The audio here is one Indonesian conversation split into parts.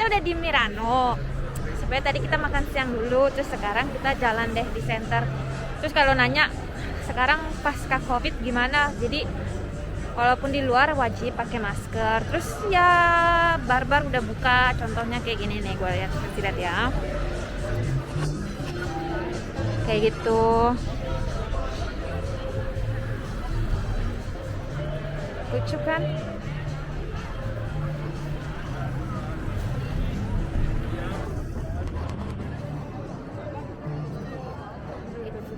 kita udah di Mirano. Sebenarnya tadi kita makan siang dulu, terus sekarang kita jalan deh di center. Terus kalau nanya sekarang pasca covid gimana, jadi walaupun di luar wajib pakai masker. Terus ya bar-bar udah buka, contohnya kayak gini nih, gue lihat ya, kayak gitu. Lucu kan?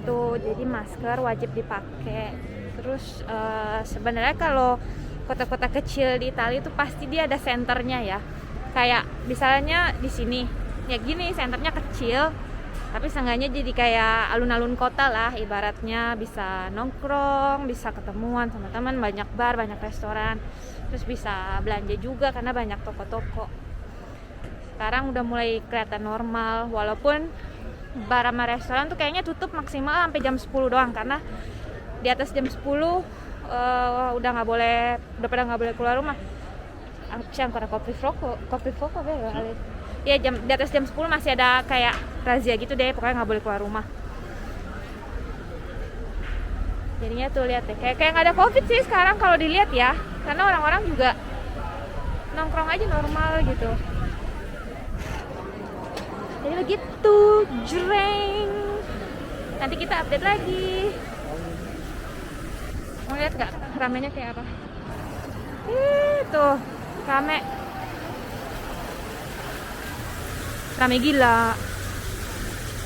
Itu jadi masker wajib dipakai. Terus sebenarnya kalau kota-kota kecil di Italia itu pasti dia ada senternya ya. Kayak misalnya di sini, ya gini senternya kecil, tapi seenggaknya jadi kayak alun-alun kota lah, ibaratnya bisa nongkrong, bisa ketemuan sama teman, banyak bar, banyak restoran, terus bisa belanja juga karena banyak toko-toko. Sekarang udah mulai kelihatan normal, walaupun bar sama restoran tuh kayaknya tutup maksimal sampai jam 10 doang, karena di atas jam 10 udah nggak boleh, udah pada nggak boleh keluar rumah. C'è ancora coprifuoco vero? Ya di atas jam 10 masih ada kayak razia gitu deh, pokoknya nggak boleh keluar rumah. Jadinya tuh lihat deh, kayak nggak ada covid sih sekarang kalau dilihat ya, karena orang-orang juga nongkrong aja normal gitu. Jadi begitu, jreng. Nanti kita update lagi. Mau lihat nggak ramenya kayak apa? Tuh, rame gila.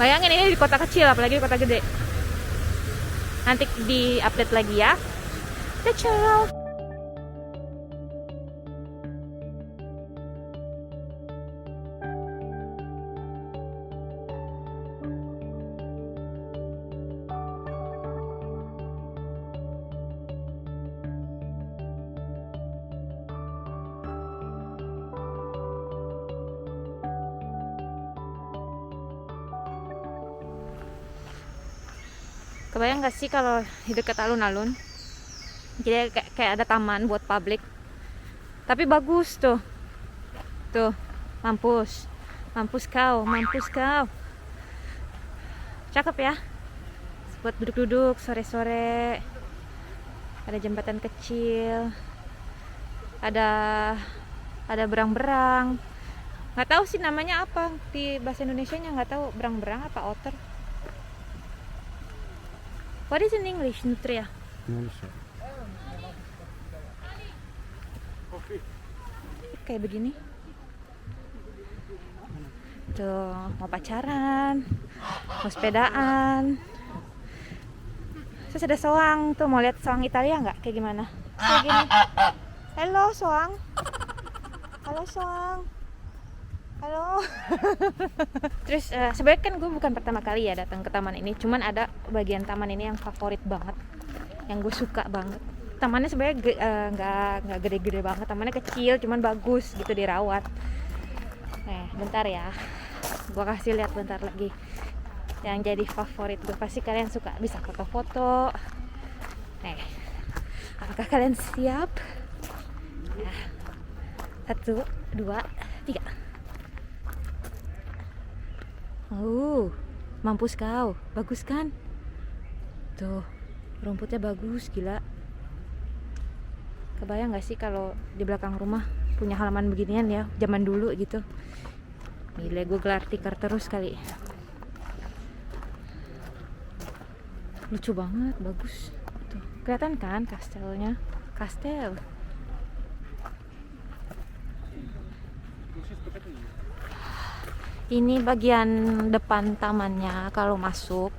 Bayangin ini di kota kecil, apalagi di kota gede. Nanti di update lagi ya. Ciao. Kebayang gak sih kalau di dekat alun-alun, jadi kayak ada taman buat publik, tapi bagus tuh, mampus kau, cakep ya, buat duduk-duduk sore-sore, ada jembatan kecil, ada berang-berang, nggak tahu sih namanya apa di bahasa Indonesianya, nggak tahu berang-berang apa otter. What is in English, Nutria? Kayak begini. Tuh, mau pacaran, mau sepedaan. Terus ada soang, tuh mau lihat soang Italia nggak? Kayak gimana? Kayak gini. Halo soang. Halo soang. Halo. Terus sebenarnya kan gue bukan pertama kali ya datang ke taman ini, cuman ada bagian taman ini yang favorit banget, yang gue suka banget. Tamannya sebenarnya nggak gede-gede banget, tamannya kecil, cuman bagus gitu dirawat. Bentar ya, gue kasih lihat bentar lagi. Yang jadi favorit gue, pasti kalian suka, bisa foto-foto. Apakah kalian siap? 1, 2, 3. Mampus kau, bagus kan? Tuh, rumputnya bagus, gila. Kebayang gak sih kalau di belakang rumah punya halaman beginian ya, zaman dulu gitu. Gila, gue gelar tikar terus kali. Lucu banget, bagus. Tuh, kelihatan kan kastelnya? Kastel. Ini bagian depan tamannya kalau masuk.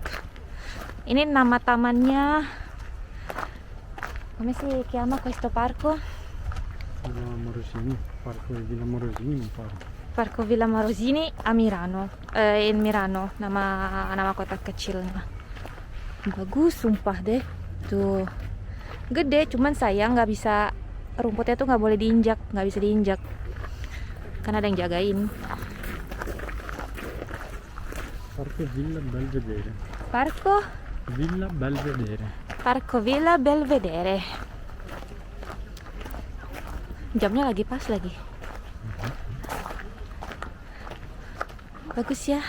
Ini nama tamannya. Come si chiama questo parco? Villa Morosini, Parco Villa Morosini mi pare. Parco Villa Morosini a Milano. In Milano, nama kota kecilnya. Bagus sumpah deh. Tuh. Gede, cuman sayang nggak bisa, rumputnya tuh nggak boleh diinjak, nggak bisa diinjak. Karena ada yang jagain. Parco Villa Belvedere. Parco Villa Belvedere. Parco Villa Belvedere. Jamnya lagi pas lagi. bagus ya.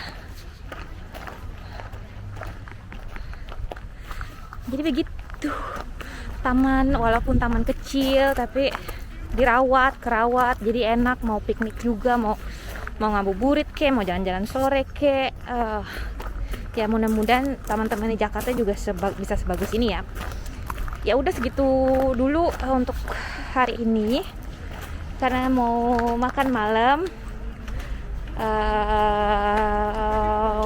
Jadi begitu taman, walaupun taman kecil tapi kerawat, jadi enak mau piknik juga, mau ngabuburit ke, mau jalan-jalan sore ke. Ya mudah-mudahan teman-teman di Jakarta juga bisa sebagus ini ya. Ya udah segitu dulu untuk hari ini, karena mau makan malam.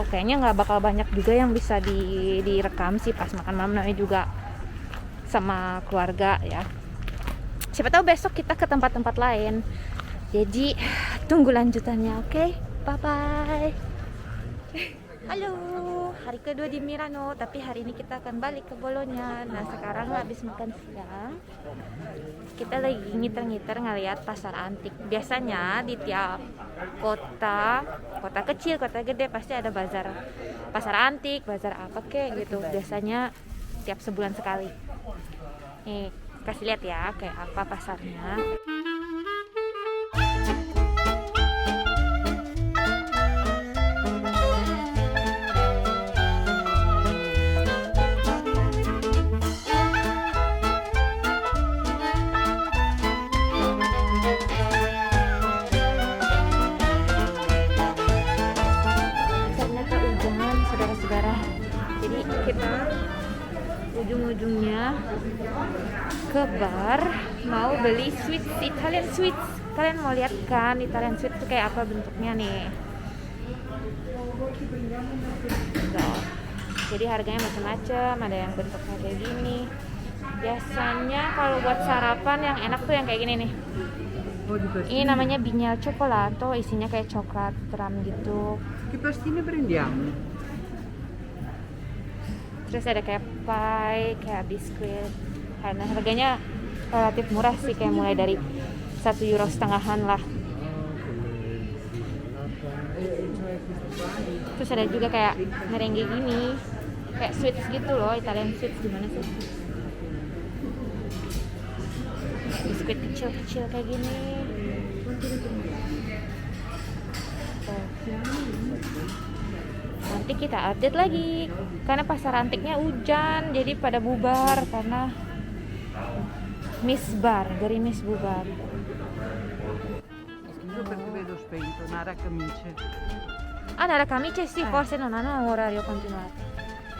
Kayaknya nggak bakal banyak juga yang bisa direkam sih pas makan malam, namanya juga sama keluarga ya. Siapa tahu besok kita ke tempat-tempat lain. Jadi tunggu lanjutannya, oke? Bye bye. Halo, hari kedua di Milano, tapi hari ini kita akan balik ke Bologna. Nah sekarang habis makan siang, kita lagi ngiter-ngiter ngeliat pasar antik. Biasanya di tiap kota kecil, kota gede pasti ada pasar antik, bazar apa kek gitu. Biasanya tiap sebulan sekali. Nih kasih lihat ya kayak apa pasarnya. Kita ujung-ujungnya ke bar mau beli sweets, Italian sweets. Kalian mau lihat kan Italian sweets itu kayak apa bentuknya nih? Tuh. Jadi harganya macam-macam, ada yang bentuknya kayak gini. Biasanya kalau buat sarapan yang enak tuh yang kayak gini nih. Ini namanya bignel cioccolato, isinya kayak coklat ram gitu. Che pastine prendiamo? Terus ada kayak pie, kayak biskuit. Karena harganya relatif murah sih, kayak mulai dari €1,5 lah. Terus ada juga kayak merengue gini, kayak sweets gitu loh, Italian sweets. Gimana sih? Biskuit kecil-kecil kayak gini. Nanti kita update lagi, karena pasar antiknya hujan, jadi pada bubar karena gerimis bubar. Perché vedo spento, Nara Camice. Nara Camice sih, forse non hanno orario continuato.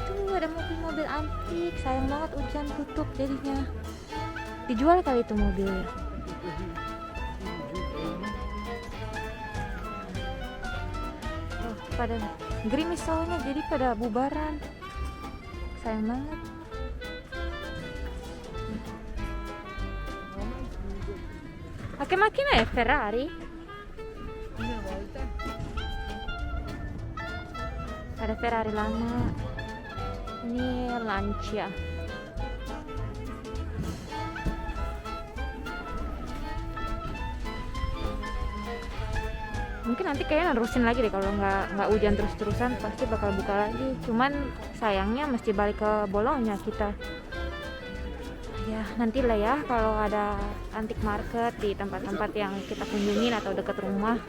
Tuh ada mobil-mobil antik, sayang banget hujan tutup jadinya. Dijual kali itu mobilnya. Pada gerimis soalnya, jadi pada bubaran. Sayang banget. Che macchina è? Ferrari? Ada Ferrari lama. Ini Lancia. Mungkin nanti kayaknya nerusin lagi deh, kalau nggak hujan terus-terusan pasti bakal buka lagi. Cuman sayangnya mesti balik ke Bologna kita. Ya nantilah ya kalau ada antik market di tempat-tempat yang kita kunjungin atau dekat rumah,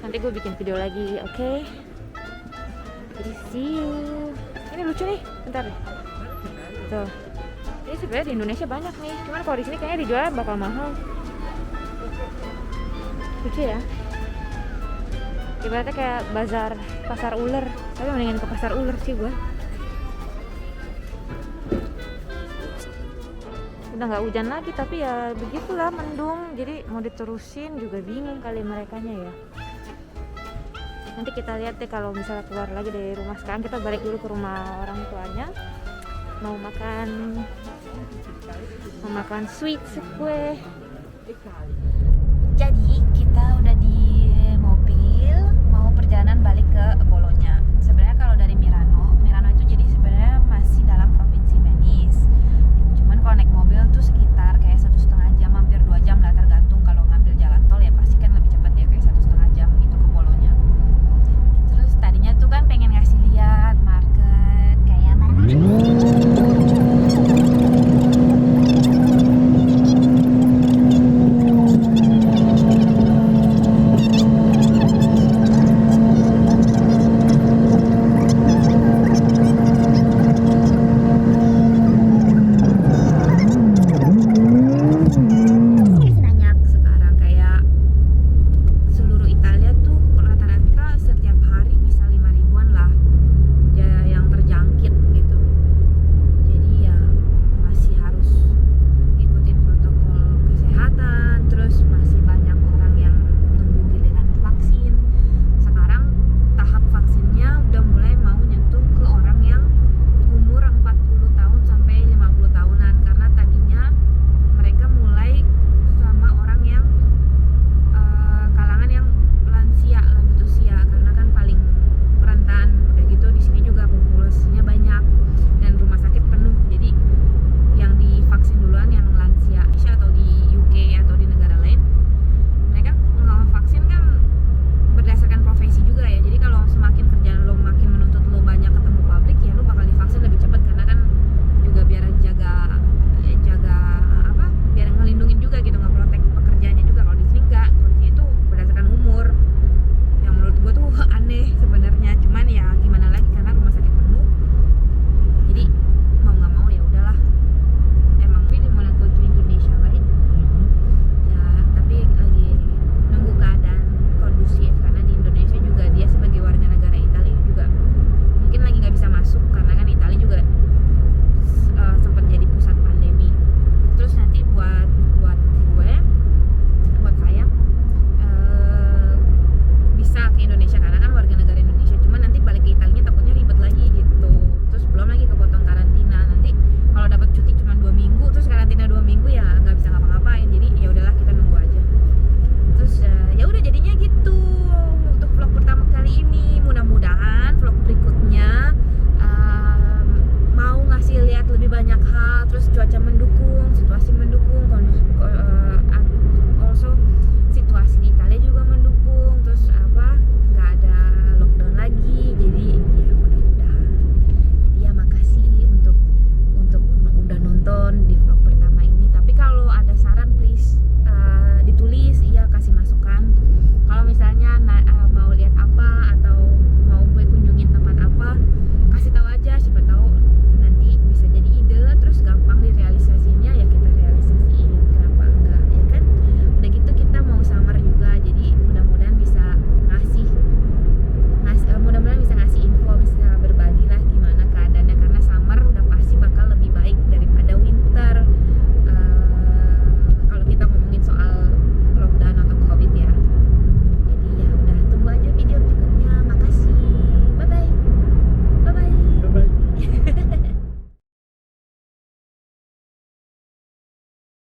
nanti gue bikin video lagi, oke? Jadi see you. Ini lucu nih, bentar deh. Tuh. Ini sebenarnya di Indonesia banyak nih, cuman kalau di sini kayaknya dijual bakal mahal. Lucu ya. Ibaratnya kayak pasar ular, tapi mendingan ke pasar ular sih gue. Udah nggak hujan lagi, tapi ya begitulah, mendung, jadi mau diterusin juga bingung kali merekanya ya. Nanti kita lihat deh kalau misalnya keluar lagi dari rumah. Sekarang kita balik dulu ke rumah orang tuanya, mau makan sweets kue. Jadi kita udah di mobil mau perjalanan balik ke Bologna.